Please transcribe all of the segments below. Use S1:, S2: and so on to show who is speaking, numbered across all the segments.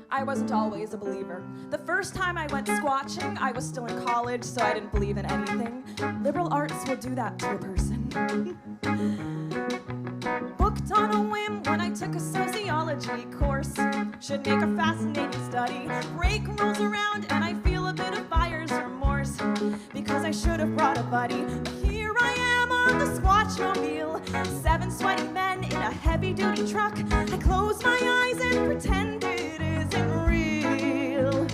S1: I wasn't always a believer. The first time I went squatching, I was still in college, so I didn't believe in anything. Liberal arts will do that to a person. Booked on a whim when I took a sociology course. Should make a fascinating study. Break rules around and I feel a bit of buyer's remorse, because I should have brought a buddy. But here I am on the Squatchmobile, 7 sweaty men in a heavy-duty truck. I close my eyes and pretend it isn't real.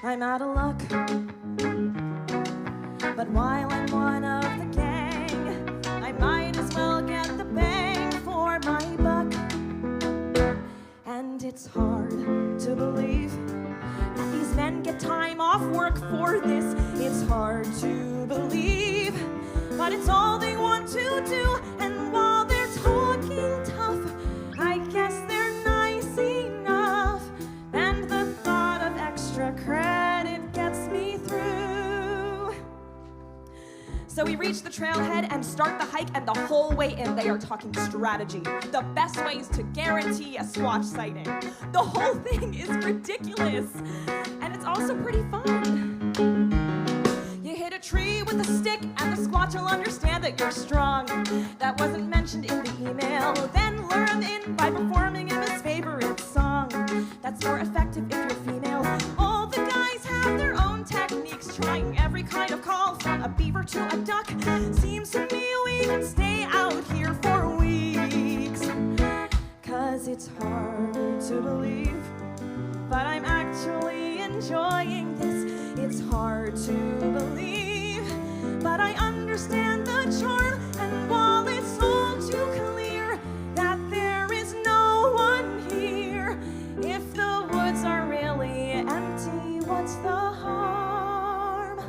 S1: I'm out of luck. But while I'm one of the gang, I might as well get the bang for my buck. And it's hard to believe that these men get time off work for this. It's hard to believe, but it's all they want to do. And while they're talking tough, I guess they're nice enough. And the thought of extra credit gets me through. So we reach the trailhead and start the hike, and the whole way in they are talking strategy. The best ways to guarantee a squatch sighting. The whole thing is ridiculous, and it's also pretty fun. You hit a tree with a stick and the squatch will understand that you're strong. That wasn't mentioned in the email. Then lure him in by performing him his favorite song. That's more effective if you're female. All the guys have their own techniques, trying every kind of call from a beaver to a duck. Seems to me we can stay out here for weeks, 'cause it's hard to believe, but I'm actually enjoying this. It's hard to believe, but I understand the charm. And while it's all too clear that there is no one here, if the woods are really empty, what's the harm?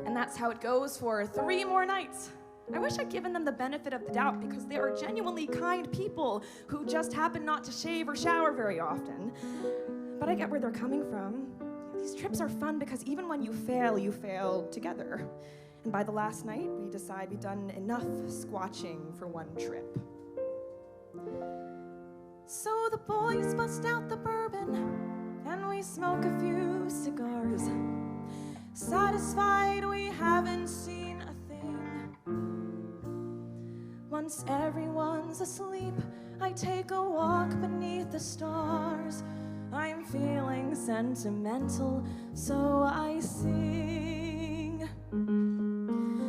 S1: And that's how it goes for 3 more nights. I wish I'd given them the benefit of the doubt, because they are genuinely kind people who just happen not to shave or shower very often. But I get where they're coming from. These trips are fun because even when you fail together. And by the last night, we decide we've done enough squatching for one trip. So the boys bust out the bourbon and we smoke a few cigars. Satisfied we haven't seen a thing. Once everyone's asleep, I take a walk beneath the stars. I'm feeling sentimental, so I sing.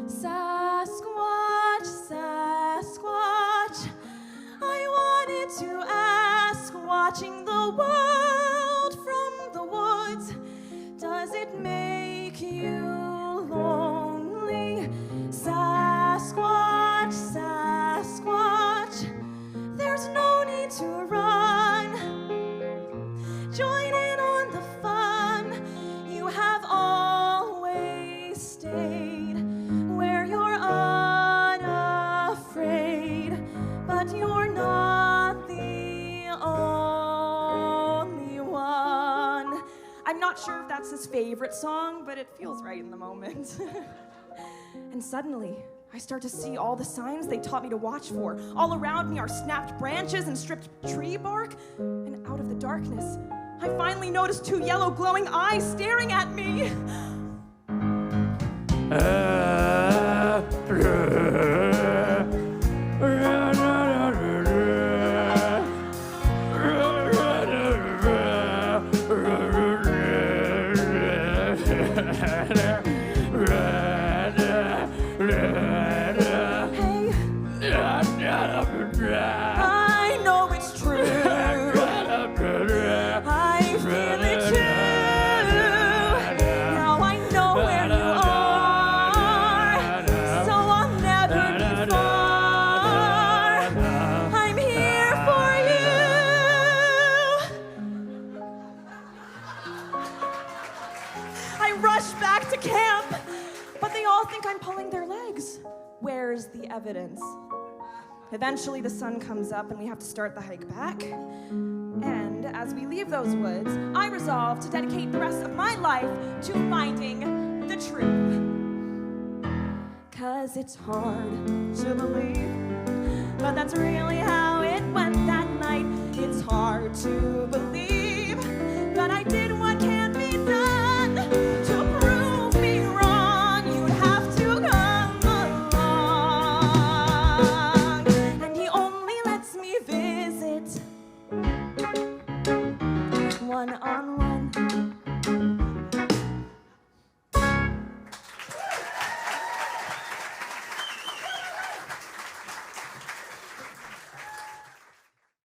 S1: Sasquatch, Sasquatch, I wanted to ask, watching the world from the woods, does it make you lonely? Sasquatch, Sasquatch, there's no need to run. Join in on the fun. You have always stayed where you're unafraid, but you're not the only one. I'm not sure if that's his favorite song, but it feels right in the moment. And suddenly, I start to see all the signs they taught me to watch for. All around me are snapped branches and stripped tree bark. And out of the darkness, I finally noticed 2 yellow glowing eyes staring at me. I know it's true. I feel it too. Now I know where you are, so I'll never be far. I'm here for you. I rush back to camp, but they all think I'm pulling their legs. Where's the evidence? Eventually, the sun comes up and we have to start the hike back. And as we leave those woods, I resolve to dedicate the rest of my life to finding the truth. 'Cause it's hard to believe, but that's really how it went that night. It's hard to believe, but I did what can't be done. To prove me wrong, you'd have to come along. And he only lets me visit one